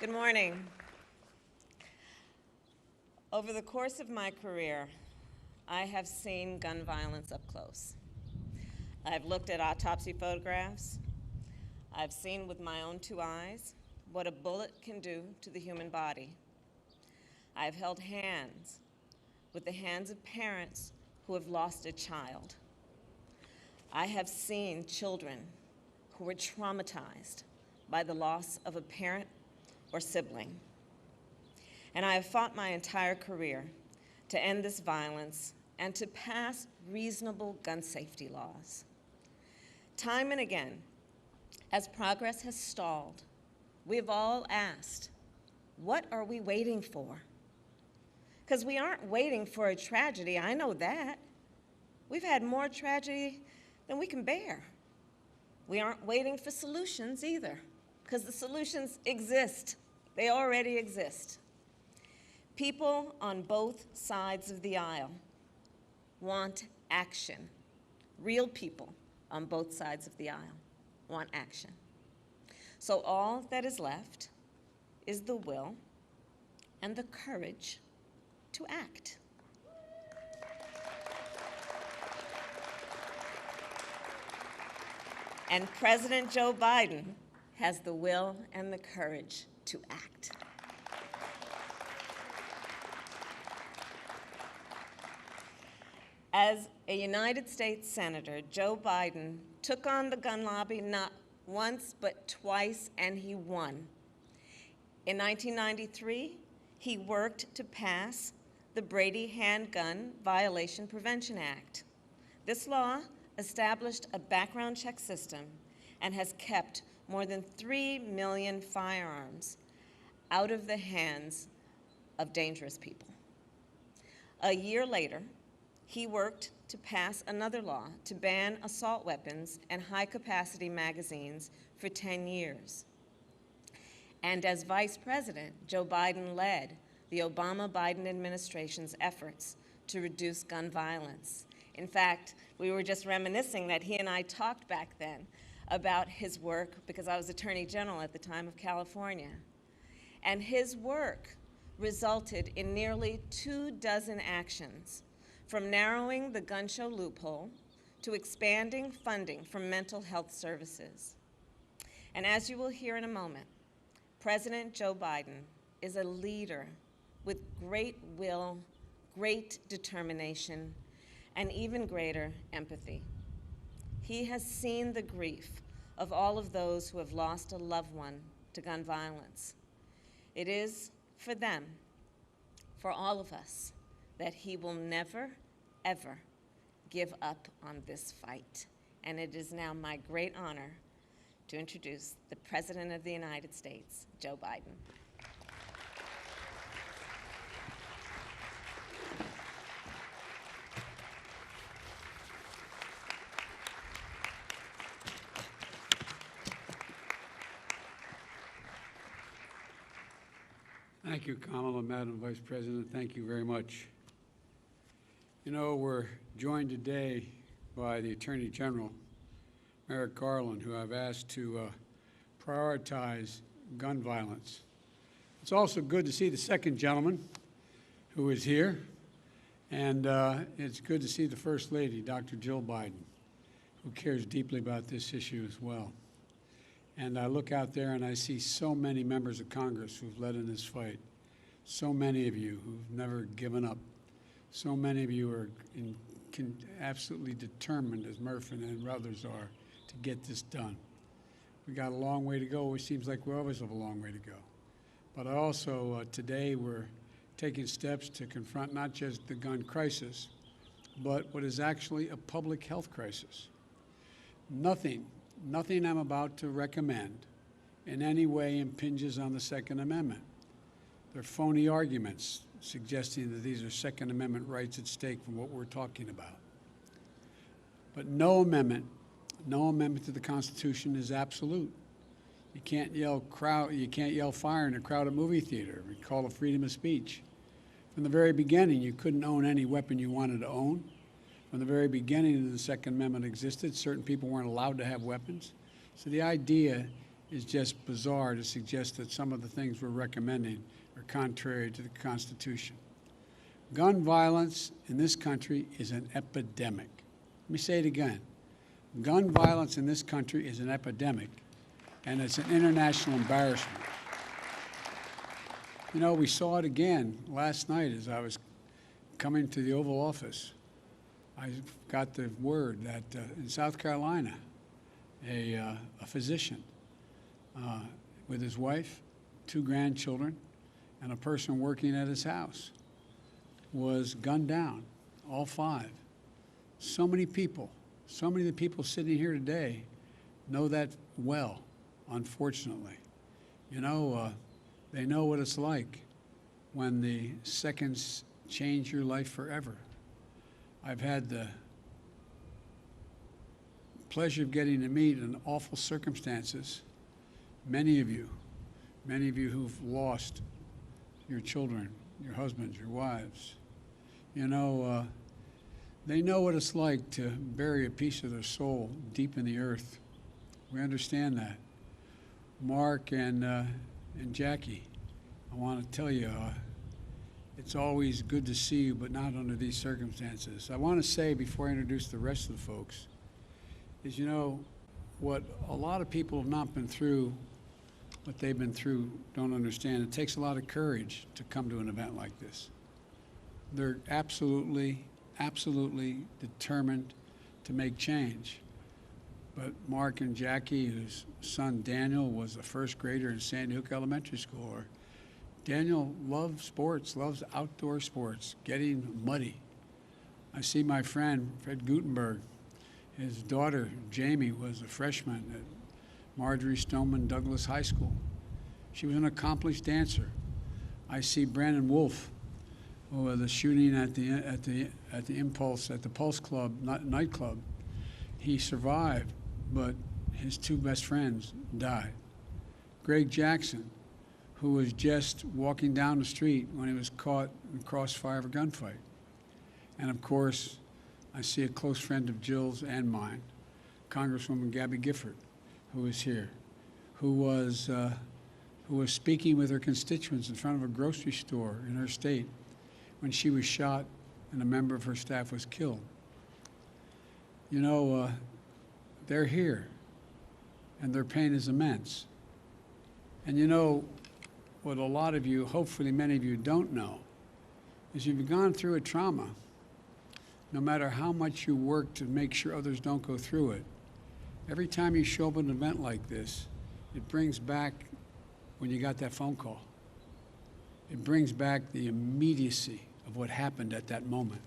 Good morning. Over the course of my career, I have seen gun violence up close. I've looked at autopsy photographs. I've seen with my own two eyes what a bullet can do to the human body. I've held hands with the hands of parents who have lost a child. I have seen children who were traumatized by the loss of a parent or sibling. And I have fought my entire career to end this violence and to pass reasonable gun safety laws. Time and again, as progress has stalled, we have all asked, what are we waiting for? Because we aren't waiting for a tragedy, I know that. We've had more tragedy than we can bear. We aren't waiting for solutions either, because the solutions exist. They already exist. People on both sides of the aisle want action. Real people on both sides of the aisle want action. So all that is left is the will and the courage to act. And President Joe Biden has the will and the courage to act. As a United States Senator, Joe Biden took on the gun lobby not once but twice, and he won. In 1993, he worked to pass the Brady Handgun Violation Prevention Act. This law established a background check system and has kept more than 3 million firearms out of the hands of dangerous people. A year later, he worked to pass another law to ban assault weapons and high-capacity magazines for 10 years. And as Vice President, Joe Biden led the Obama-Biden administration's efforts to reduce gun violence. In fact, we were just reminiscing that he and I talked back then about his work, because I was Attorney General at the time of California. And his work resulted in nearly 24 actions, from narrowing the gun show loophole to expanding funding for mental health services. And as you will hear in a moment, President Joe Biden is a leader with great will, great determination, and even greater empathy. He has seen the grief of all of those who have lost a loved one to gun violence. It is for them, for all of us, that he will never, ever give up on this fight. And it is now my great honor to introduce the President of the United States, Joe Biden. Thank you, Kamala, Madam Vice President. Thank you very much. You know, we're joined today by the Attorney General, Merrick Garland, who I've asked to prioritize gun violence. It's also good to see the second gentleman who is here, and it's good to see the First Lady, Dr. Jill Biden, who cares deeply about this issue as well. And I look out there and I see so many members of Congress who've led in this fight, so many of you who've never given up, so many of you are absolutely determined, as Murphy and others are, to get this done. We got a long way to go. It seems like we always have a long way to go. But also today we're taking steps to confront not just the gun crisis, but what is actually a public health crisis. Nothing I'm about to recommend in any way impinges on the Second Amendment. They're phony arguments suggesting that these are Second Amendment rights at stake from what we're talking about. But no amendment to the Constitution is absolute. You can't yell fire in a crowded movie theater. We call it freedom of speech. From the very beginning, you couldn't own any weapon you wanted to own. From the very beginning the Second Amendment existed, certain people weren't allowed to have weapons. So the idea is just bizarre to suggest that some of the things we're recommending are contrary to the Constitution. Gun violence in this country is an epidemic. Let me say it again. Gun violence in this country is an epidemic, and it's an international embarrassment. You know, we saw it again last night as I was coming to the Oval Office. I got the word that in South Carolina, a physician with his wife, 2 grandchildren, and a person working at his house was gunned down, all 5. So many people, so many of the people sitting here today know that well, unfortunately. You know, they know what it's like when the seconds change your life forever. I've had the pleasure of getting to meet in awful circumstances many of you who've lost your children, your husbands, your wives. You know, they know what it's like to bury a piece of their soul deep in the earth. We understand that. Mark and Jackie, I want to tell you, it's always good to see you, but not under these circumstances. I want to say before I introduce the rest of the folks is, you know, what a lot of people have not been through, what they've been through, don't understand. It takes a lot of courage to come to an event like this. They're absolutely determined to make change. But Mark and Jackie, whose son Daniel was a first grader in Sandy Hook Elementary School, or Daniel loves sports, loves outdoor sports, getting muddy. I see my friend, Fred Gutenberg. His daughter, Jamie, was a freshman at Marjorie Stoneman Douglas High School. She was an accomplished dancer. I see Brandon Wolf, who was the shooting at the Impulse, at the Pulse Club, nightclub. He survived, but his 2 best friends died. Greg Jackson, who was just walking down the street when he was caught in the crossfire of a gunfight. And of course, I see a close friend of Jill's and mine, Congresswoman Gabby Gifford, who is here, who was speaking with her constituents in front of a grocery store in her state when she was shot and a member of her staff was killed. You know, they're here, and their pain is immense. And you know, what a lot of you, hopefully many of you, don't know is you've gone through a trauma. No matter how much you work to make sure others don't go through it, every time you show up at an event like this, it brings back when you got that phone call. It brings back the immediacy of what happened at that moment.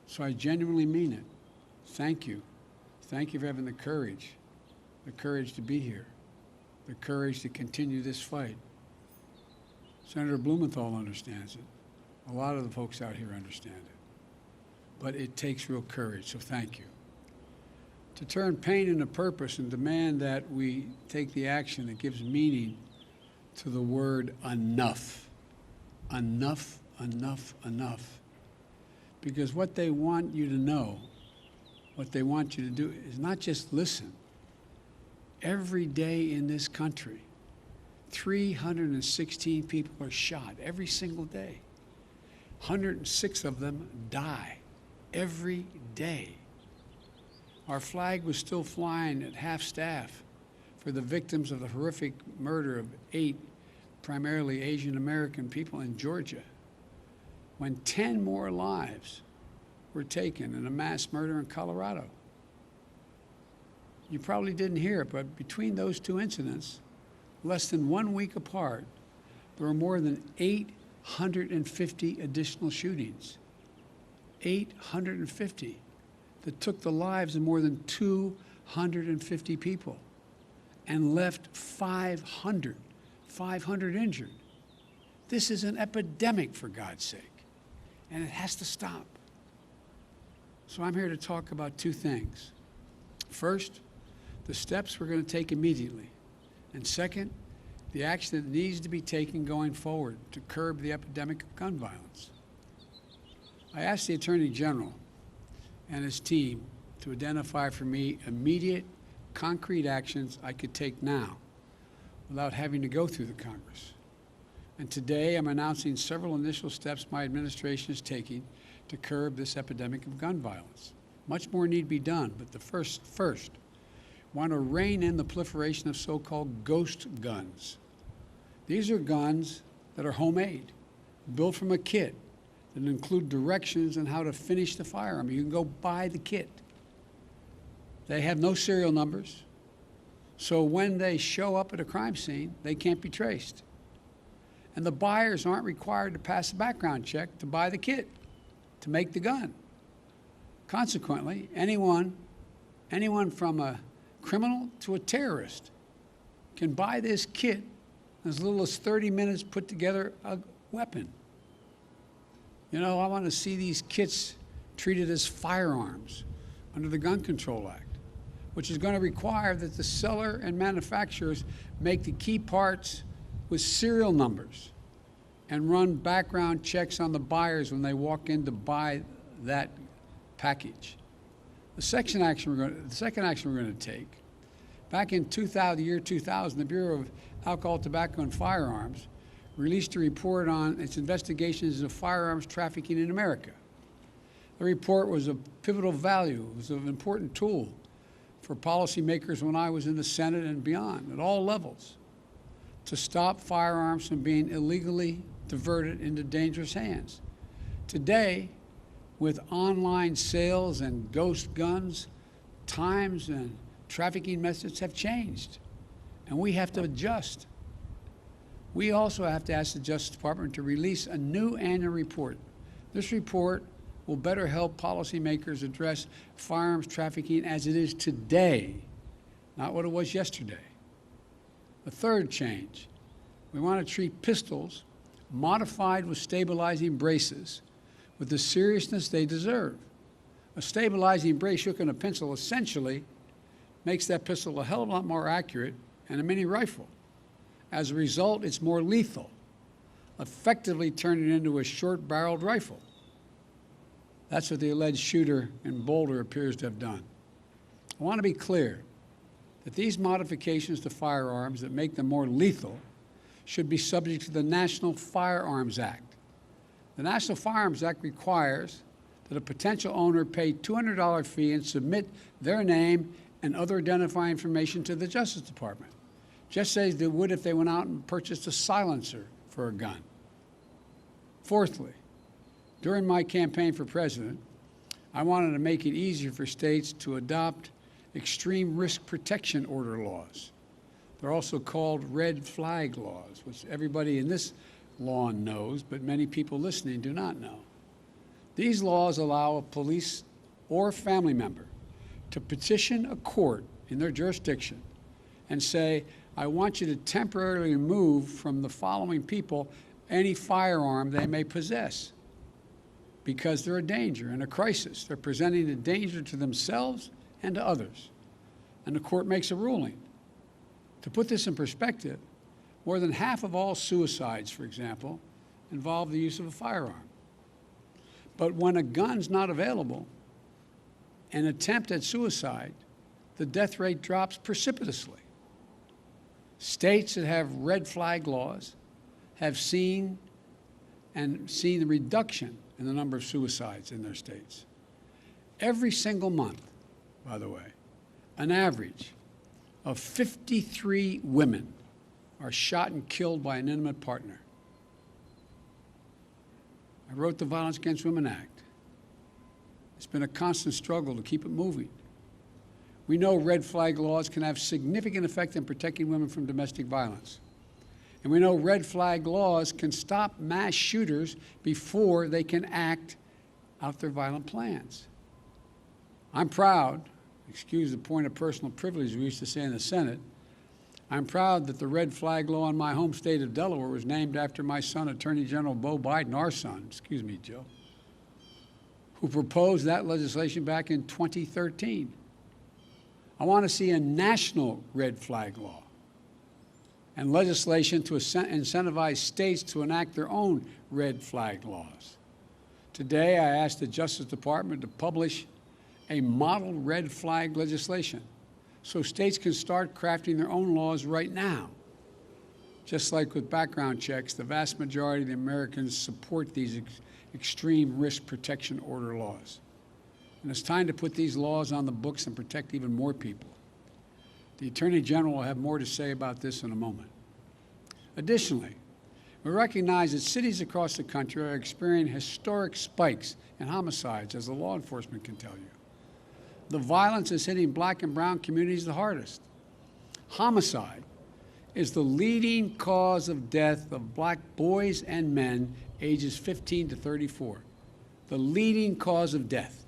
So I genuinely mean it. Thank you. Thank you for having the courage to be here, the courage to continue this fight. Senator Blumenthal understands it. A lot of the folks out here understand it. But it takes real courage, so thank you. To turn pain into purpose and demand that we take the action that gives meaning to the word enough. Enough, enough, enough. Because what they want you to know, what they want you to do is not just listen. Every day in this country, 316 people are shot every single day. 106 of them die every day. Our flag was still flying at half-staff for the victims of the horrific murder of 8 primarily Asian American people in Georgia, when 10 more lives were taken in a mass murder in Colorado. You probably didn't hear it, but between those 2 incidents, less than 1 week apart, there were more than 850 additional shootings. 850 that took the lives of more than 250 people and left 500 injured. This is an epidemic, for God's sake, and it has to stop. So I'm here to talk about 2 things. First, the steps we're going to take immediately. And second, the action that needs to be taken going forward to curb the epidemic of gun violence. I asked the Attorney General and his team to identify for me immediate, concrete actions I could take now without having to go through the Congress. And today I'm announcing several initial steps my administration is taking to curb this epidemic of gun violence. Much more need be done, but the first, want to rein in the proliferation of so-called ghost guns. These are guns that are homemade, built from a kit, that include directions on how to finish the firearm. You can go buy the kit. They have no serial numbers, so when they show up at a crime scene, they can't be traced. And the buyers aren't required to pass a background check to buy the kit, to make the gun. Consequently, anyone from a criminal to a terrorist can buy this kit in as little as 30 minutes, put together a weapon. You know, I want to see these kits treated as firearms under the Gun Control Act, which is going to require that the seller and manufacturers make the key parts with serial numbers and run background checks on the buyers when they walk in to buy that package. The second action we're going to take, back in the year 2000, the Bureau of Alcohol, Tobacco, and Firearms released a report on its investigations of firearms trafficking in America. The report was of pivotal value. It was an important tool for policymakers when I was in the Senate and beyond, at all levels, to stop firearms from being illegally diverted into dangerous hands. Today, with online sales and ghost guns, times and trafficking methods have changed, and we have to adjust. We also have to ask the Justice Department to release a new annual report. This report will better help policymakers address firearms trafficking as it is today, not what it was yesterday. The third change, we want to treat pistols modified with stabilizing braces with the seriousness they deserve. A stabilizing brace shook in a pencil essentially makes that pistol a hell of a lot more accurate than a mini rifle. As a result, it's more lethal, effectively turning it into a short-barreled rifle. That's what the alleged shooter in Boulder appears to have done. I want to be clear that these modifications to firearms that make them more lethal should be subject to the National Firearms Act. The National Firearms Act requires that a potential owner pay a $200 fee and submit their name and other identifying information to the Justice Department, just as they would if they went out and purchased a silencer for a gun. Fourthly, during my campaign for president, I wanted to make it easier for states to adopt extreme risk protection order laws. They're also called red flag laws, which everybody in this lawn knows, but many people listening do not know. These laws allow a police or family member to petition a court in their jurisdiction and say, I want you to temporarily remove from the following people any firearm they may possess because they're a danger and a crisis. They're presenting a danger to themselves and to others. And the court makes a ruling. To put this in perspective, more than half of all suicides, for example, involve the use of a firearm. But when a gun's not available, an attempt at suicide, the death rate drops precipitously. States that have red flag laws have seen the reduction in the number of suicides in their states. Every single month, by the way, an average of 53 women are shot and killed by an intimate partner. I wrote the Violence Against Women Act. It's been a constant struggle to keep it moving. We know red flag laws can have significant effect in protecting women from domestic violence. And we know red flag laws can stop mass shooters before they can act out their violent plans. I'm proud, excuse the point of personal privilege we used to say in the Senate, I'm proud that the red flag law in my home state of Delaware was named after my son, Attorney General Beau Biden, our son, excuse me, Joe, who proposed that legislation back in 2013. I want to see a national red flag law and legislation to incentivize states to enact their own red flag laws. Today, I asked the Justice Department to publish a model red flag legislation so states can start crafting their own laws right now. Just like with background checks, the vast majority of the Americans support these extreme risk protection order laws. And it's time to put these laws on the books and protect even more people. The Attorney General will have more to say about this in a moment. Additionally, we recognize that cities across the country are experiencing historic spikes in homicides, as the law enforcement can tell you. The violence is hitting black and brown communities the hardest. Homicide is the leading cause of death of black boys and men ages 15 to 34. The leading cause of death.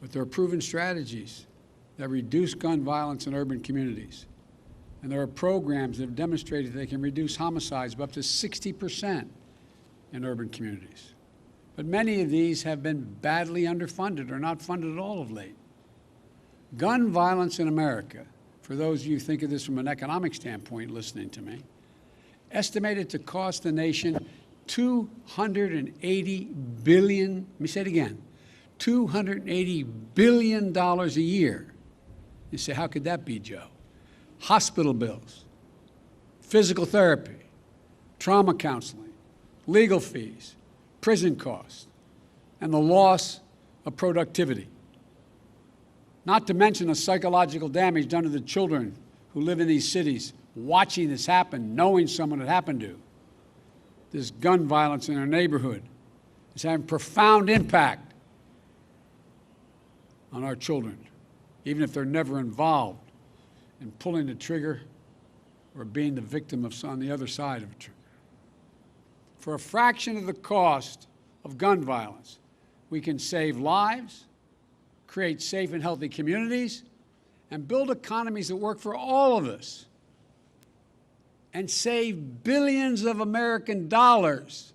But there are proven strategies that reduce gun violence in urban communities. And there are programs that have demonstrated they can reduce homicides by up to 60% in urban communities. But many of these have been badly underfunded or not funded at all of late. Gun violence in America, for those of you who think of this from an economic standpoint listening to me, estimated to cost the nation $280 billion, let me say it again, $280 billion a year. You say, how could that be, Joe? Hospital bills, physical therapy, trauma counseling, legal fees, prison costs, and the loss of productivity. Not to mention the psychological damage done to the children who live in these cities, watching this happen, knowing someone it happened to. This gun violence in our neighborhood is having profound impact on our children, even if they're never involved in pulling the trigger or being the victim of on the other side of a trigger. For a fraction of the cost of gun violence, we can save lives, create safe and healthy communities, and build economies that work for all of us, and save billions of American dollars.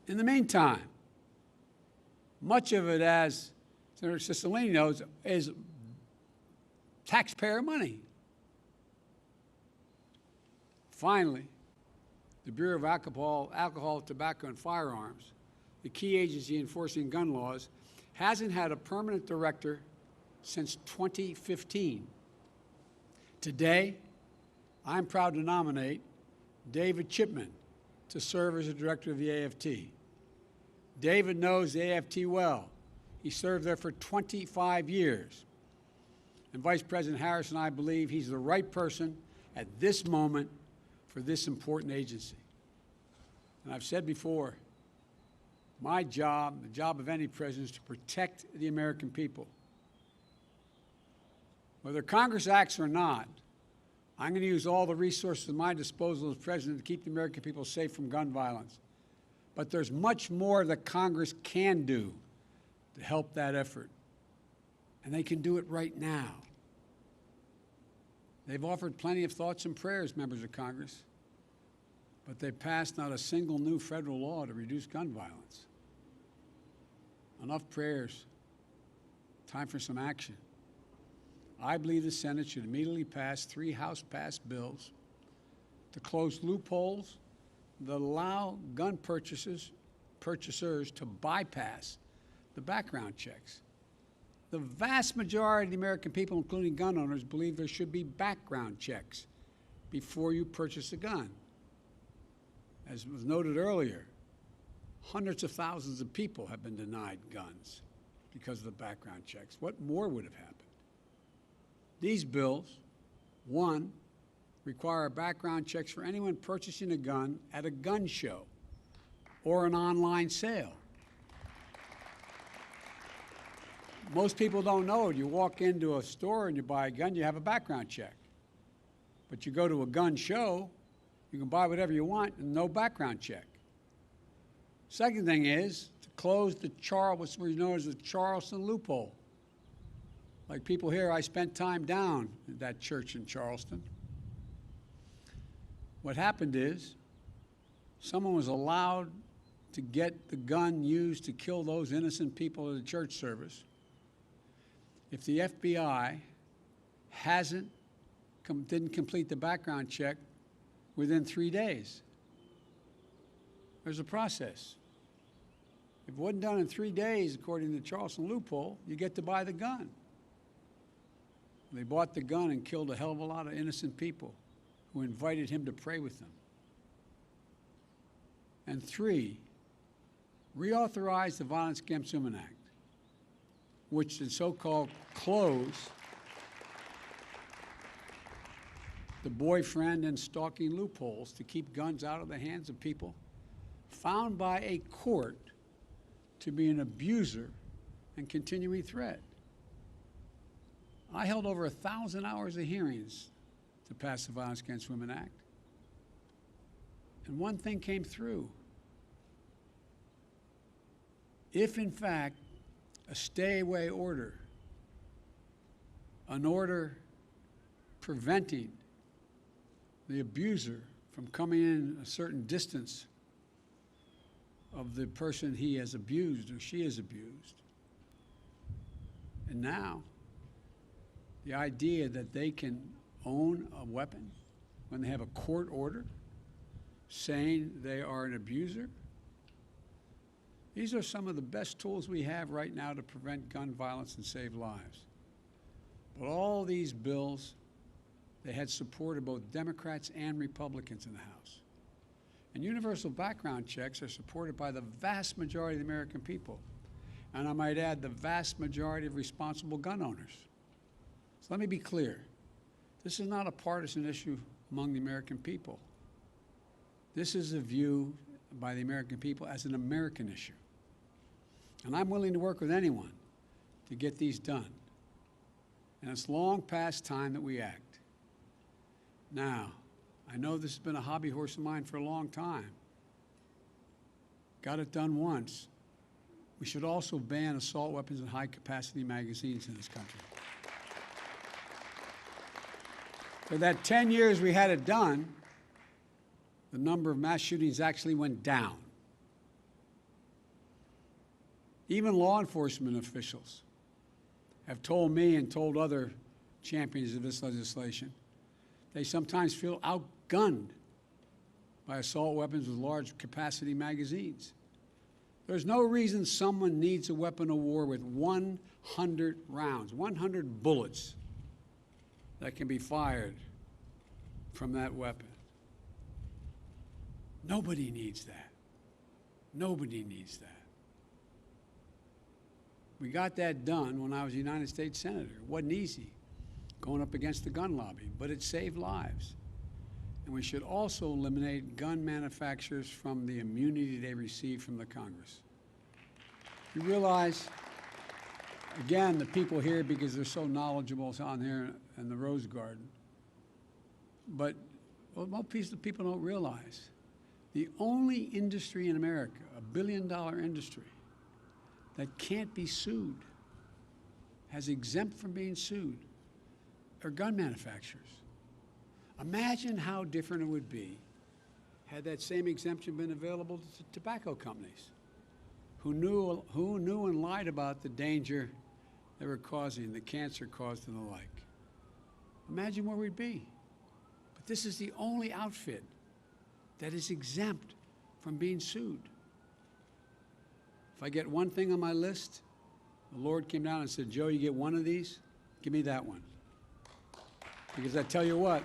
In the meantime, much of it, as Senator Cicilline knows, is taxpayer money. Finally, the Bureau of Alcohol, Tobacco, and Firearms, the key agency enforcing gun laws, hasn't had a permanent director since 2015. Today, I'm proud to nominate David Chipman to serve as the director of the AFT. David knows the AFT well. He served there for 25 years. And Vice President Harris and I believe he's the right person at this moment for this important agency. And I've said before, my job, the job of any president, is to protect the American people. Whether Congress acts or not, I'm going to use all the resources at my disposal as president to keep the American people safe from gun violence. But there's much more that Congress can do to help that effort. And they can do it right now. They've offered plenty of thoughts and prayers, members of Congress, but they passed not a single new federal law to reduce gun violence. Enough prayers. Time for some action. I believe the Senate should immediately pass 3 House-passed bills to close loopholes that allow gun purchasers to bypass the background checks. The vast majority of the American people, including gun owners, believe there should be background checks before you purchase a gun. As was noted earlier, hundreds of thousands of people have been denied guns because of the background checks. What more would have happened? These bills, one, require background checks for anyone purchasing a gun at a gun show or an online sale. Most people don't know it. You walk into a store and you buy a gun, you have a background check. But you go to a gun show, you can buy whatever you want and no background check. Second thing is to close what's known as the Charleston Loophole. Like people here, I spent time down at that church in Charleston. What happened is someone was allowed to get the gun used to kill those innocent people at a church service. If the FBI didn't complete the background check within 3 days, there's a process. If it wasn't done in 3 days, according to the Charleston Loophole, you get to buy the gun. They bought the gun and killed a hell of a lot of innocent people who invited him to pray with them. And 3, reauthorize the Violence Against Women Act, which the so-called close the boyfriend and stalking loopholes to keep guns out of the hands of people found by a court to be an abuser and continuing threat. I held over 1,000 hours of hearings to pass the Violence Against Women Act. And one thing came through. If, in fact, a stay-away order, an order preventing the abuser from coming in a certain distance of the person he has abused or she has abused. And now, the idea that they can own a weapon when they have a court order saying they are an abuser. These are some of the best tools we have right now to prevent gun violence and save lives. But all these bills, they had support of both Democrats and Republicans in the House. And universal background checks are supported by the vast majority of the American people. And I might add, the vast majority of responsible gun owners. So let me be clear. This is not a partisan issue among the American people. This is a view by the American people as an American issue. And I'm willing to work with anyone to get these done. And it's long past time that we act. Now, I know this has been a hobby horse of mine for a long time. Got it done once. We should also ban assault weapons and high-capacity magazines in this country. For that 10 years we had it done, the number of mass shootings actually went down. Even law enforcement officials have told me and told other champions of this legislation, they sometimes feel outgunned by assault weapons with large capacity magazines. There's no reason someone needs a weapon of war with 100 rounds, 100 bullets that can be fired from that weapon. Nobody needs that. Nobody needs that. We got that done when I was a United States Senator. It wasn't easy going up against the gun lobby, but it saved lives. And we should also eliminate gun manufacturers from the immunity they receive from the Congress. You realize, again, the people here, because they're so knowledgeable on here in the Rose Garden, but what most people don't realize, the only industry in America, a billion-dollar industry, that can't be sued, has exempt from being sued, are gun manufacturers. Imagine how different it would be had that same exemption been available to tobacco companies who knew and lied about the danger they were causing, the cancer caused and the like. Imagine where we'd be. But this is the only outfit that is exempt from being sued. If I get one thing on my list, the Lord came down and said, Joe, you get one of these, give me that one. Because I tell you what,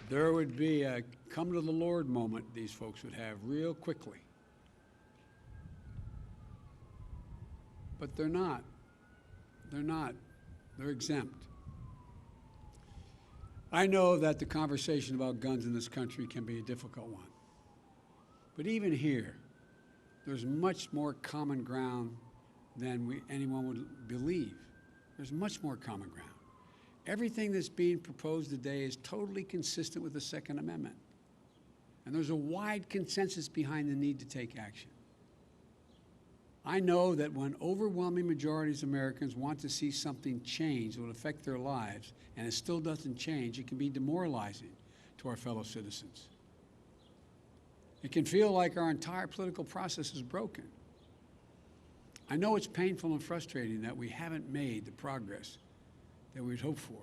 there would be a come to the Lord moment these folks would have real quickly. But they're not. They're not. They're exempt. I know that the conversation about guns in this country can be a difficult one. But even here, there's much more common ground than anyone would believe. There's much more common ground. Everything that's being proposed today is totally consistent with the Second Amendment. And there's a wide consensus behind the need to take action. I know that when overwhelming majorities of Americans want to see something change that will affect their lives, and it still doesn't change, it can be demoralizing to our fellow citizens. It can feel like our entire political process is broken. I know it's painful and frustrating that we haven't made the progress that we'd hoped for.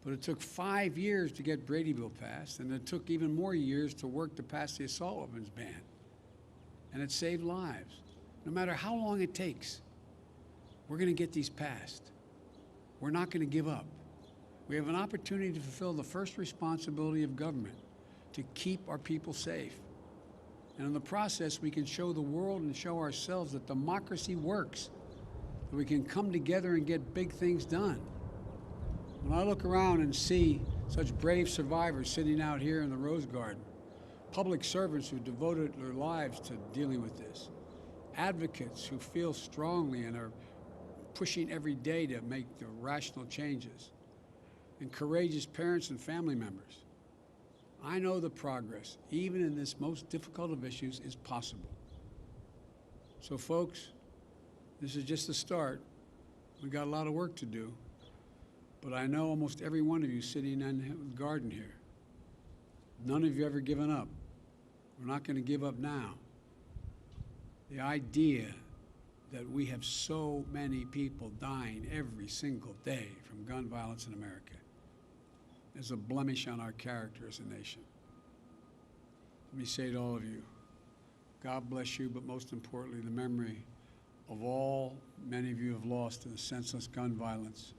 But it took 5 years to get Brady Bill passed, and it took even more years to work to pass the assault weapons ban. And it saved lives. No matter how long it takes, we're going to get these passed. we're not going to give up. We have an opportunity to fulfill the first responsibility of government, to keep our people safe. And in the process, we can show the world and show ourselves that democracy works, that we can come together and get big things done. When I look around and see such brave survivors sitting out here in the Rose Garden, public servants who devoted their lives to dealing with this, advocates who feel strongly and are pushing every day to make the rational changes, and courageous parents and family members, I know the progress, even in this most difficult of issues, is possible. So folks, this is just the start. We've got a lot of work to do, but I know almost every one of you sitting in the garden here, none of you ever given up. We're not going to give up now. The idea that we have so many people dying every single day from gun violence in America is a blemish on our character as a nation. Let me say to all of you, God bless you, but most importantly, the memory of all many of you have lost to the senseless gun violence.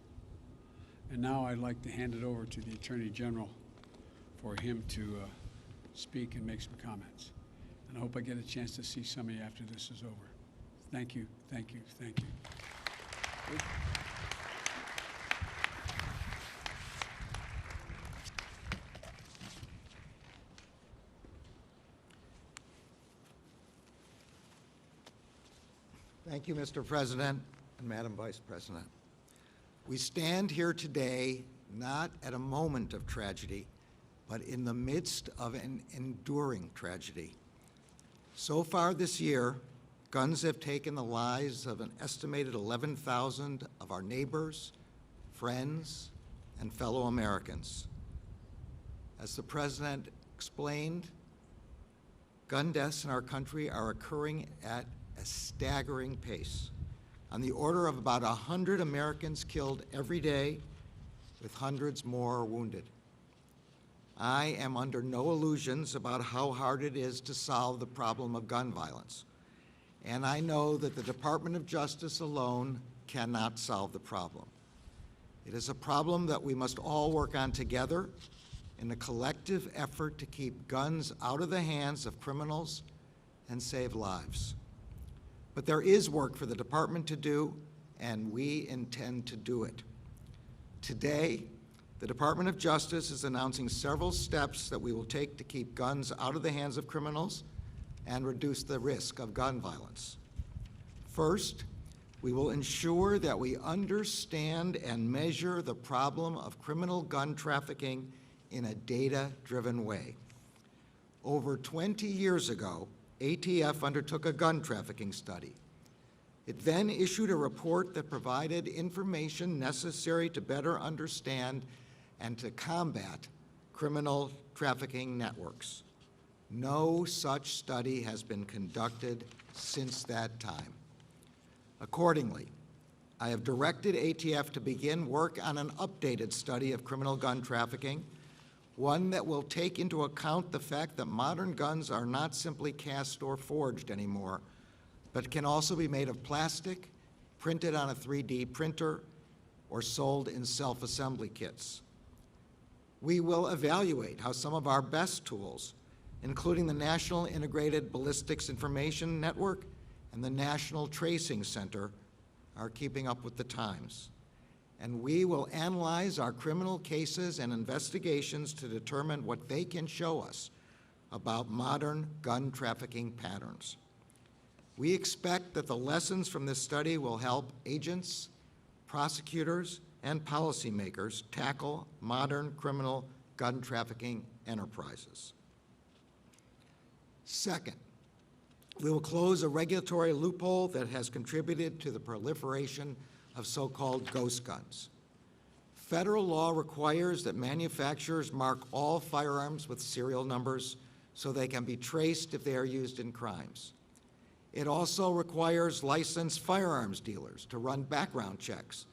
And now I'd like to hand it over to the Attorney General for him to speak and make some comments. And I hope I get a chance to see some of you after this is over. Thank you, thank you, thank you. Thank you, Mr. President and Madam Vice President. We stand here today not at a moment of tragedy, but in the midst of an enduring tragedy. So far this year, guns have taken the lives of an estimated 11,000 of our neighbors, friends, and fellow Americans. As the President explained, gun deaths in our country are occurring at a staggering pace, on the order of about 100 Americans killed every day, with hundreds more wounded. I am under no illusions about how hard it is to solve the problem of gun violence, and I know that the Department of Justice alone cannot solve the problem. It is a problem that we must all work on together in a collective effort to keep guns out of the hands of criminals and save lives. But there is work for the department to do, and we intend to do it. Today, the Department of Justice is announcing several steps that we will take to keep guns out of the hands of criminals and reduce the risk of gun violence. First, we will ensure that we understand and measure the problem of criminal gun trafficking in a data-driven way. Over 20 years ago, ATF undertook a gun trafficking study. It then issued a report that provided information necessary to better understand and to combat criminal trafficking networks. No such study has been conducted since that time. Accordingly, I have directed ATF to begin work on an updated study of criminal gun trafficking, one that will take into account the fact that modern guns are not simply cast or forged anymore, but can also be made of plastic, printed on a 3D printer, or sold in self-assembly kits. We will evaluate how some of our best tools, including the National Integrated Ballistics Information Network and the National Tracing Center, are keeping up with the times. And we will analyze our criminal cases and investigations to determine what they can show us about modern gun trafficking patterns. We expect that the lessons from this study will help agents, prosecutors, and policymakers tackle modern criminal gun trafficking enterprises. Second, we will close a regulatory loophole that has contributed to the proliferation of so-called ghost guns. Federal law requires that manufacturers mark all firearms with serial numbers so they can be traced if they are used in crimes. It also requires licensed firearms dealers to run background checks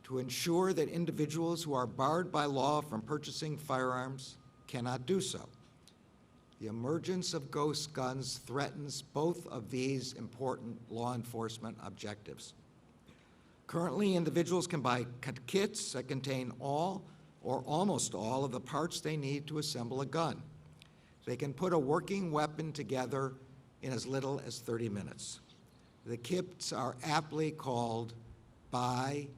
to ensure that individuals who are barred by law from purchasing firearms cannot do so. The emergence of ghost guns threatens both of these important law enforcement objectives. Currently, individuals can buy kits that contain all or almost all of the parts they need to assemble a gun. They can put a working weapon together in as little as 30 minutes. The kits are aptly called buy,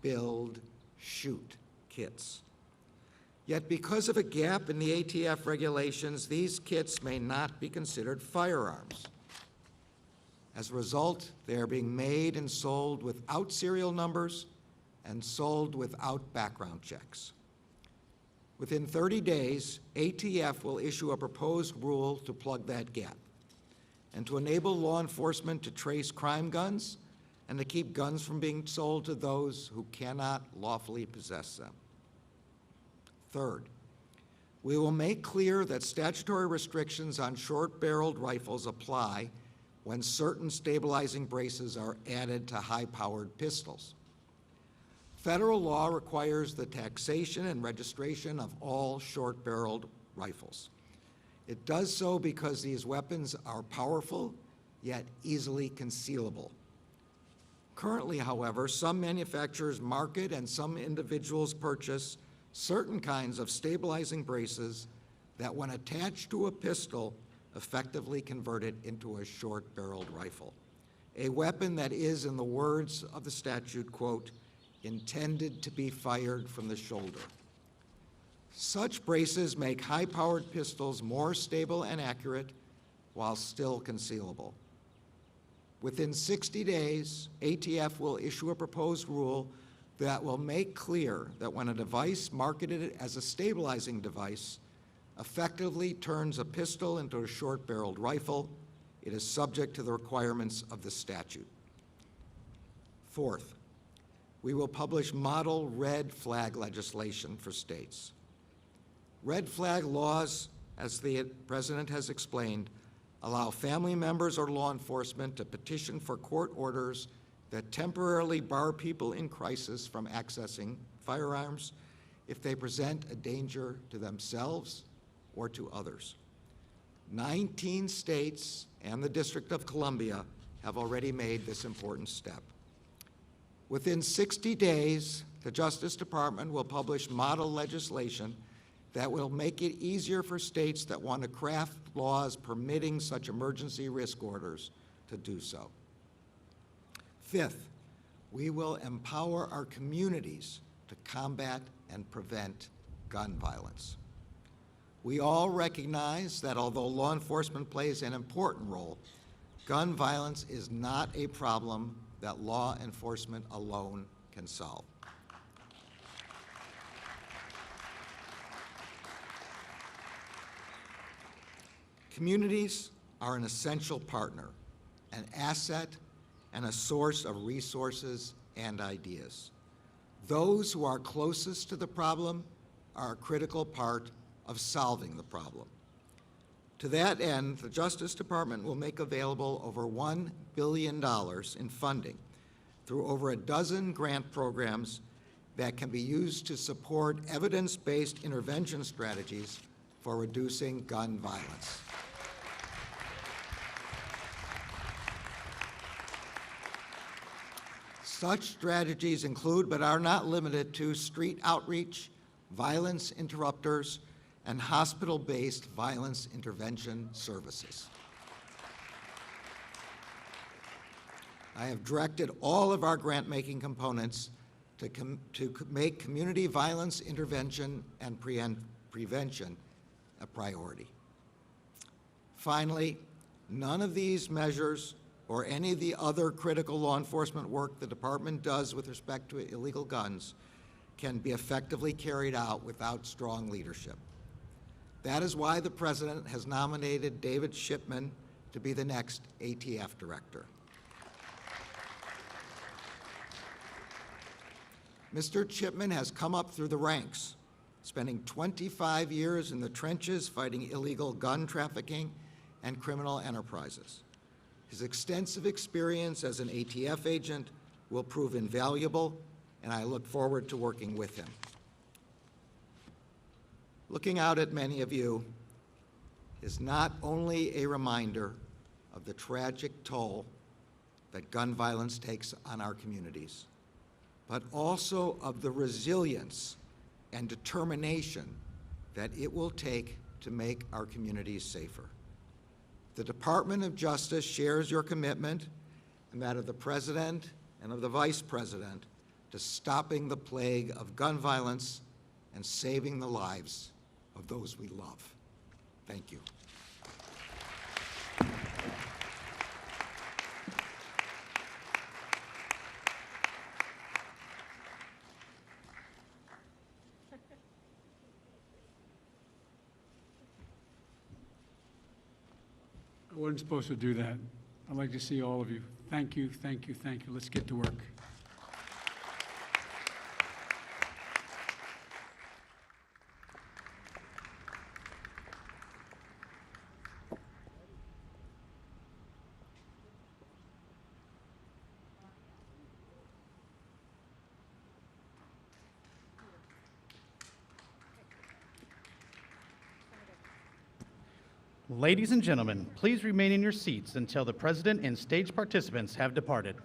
build, shoot kits. Yet because of a gap in the ATF regulations, these kits may not be considered firearms. As a result, they are being made and sold without serial numbers and sold without background checks. Within 30 days, ATF will issue a proposed rule to plug that gap and to enable law enforcement to trace crime guns and to keep guns from being sold to those who cannot lawfully possess them. Third, we will make clear that statutory restrictions on short-barreled rifles apply when certain stabilizing braces are added to high-powered pistols. Federal law requires the taxation and registration of all short-barreled rifles. It does so because these weapons are powerful, yet easily concealable. Currently, however, some manufacturers market and some individuals purchase certain kinds of stabilizing braces that, when attached to a pistol, effectively convert it into a short-barreled rifle, a weapon that is, in the words of the statute, quote, intended to be fired from the shoulder. Such braces make high-powered pistols more stable and accurate while still concealable. Within 60 days, ATF will issue a proposed rule that will make clear that when a device marketed as a stabilizing device effectively turns a pistol into a short-barreled rifle, it is subject to the requirements of the statute. Fourth, we will publish model red flag legislation for states. Red flag laws, as the President has explained, allow family members or law enforcement to petition for court orders that temporarily bar people in crisis from accessing firearms if they present a danger to themselves or to others. 19 states and the District of Columbia have already made this important step. Within 60 days, the Justice Department will publish model legislation that will make it easier for states that want to craft laws permitting such emergency risk orders to do so. Fifth, we will empower our communities to combat and prevent gun violence. We all recognize that although law enforcement plays an important role, gun violence is not a problem that law enforcement alone can solve. Communities are an essential partner, an asset, and a source of resources and ideas. Those who are closest to the problem are a critical part of solving the problem. To that end, the Justice Department will make available over $1 billion in funding through over a dozen grant programs that can be used to support evidence-based intervention strategies for reducing gun violence. Such strategies include, but are not limited to, street outreach, violence interrupters, and hospital-based violence intervention services. I have directed all of our grant-making components to make community violence intervention and prevention a priority. Finally, none of these measures or any of the other critical law enforcement work the Department does with respect to illegal guns can be effectively carried out without strong leadership. That is why the President has nominated David Shipman to be the next ATF director. Mr. Shipman has come up through the ranks, spending 25 years in the trenches fighting illegal gun trafficking and criminal enterprises. His extensive experience as an ATF agent will prove invaluable, and I look forward to working with him. Looking out at many of you is not only a reminder of the tragic toll that gun violence takes on our communities, but also of the resilience and determination that it will take to make our communities safer. The Department of Justice shares your commitment and that of the President and of the Vice President to stopping the plague of gun violence and saving the lives of those we love. Thank you. I wasn't supposed to do that. I'd like to see all of you. Thank you, thank you, thank you. Let's get to work. Ladies and gentlemen, please remain in your seats until the President and stage participants have departed.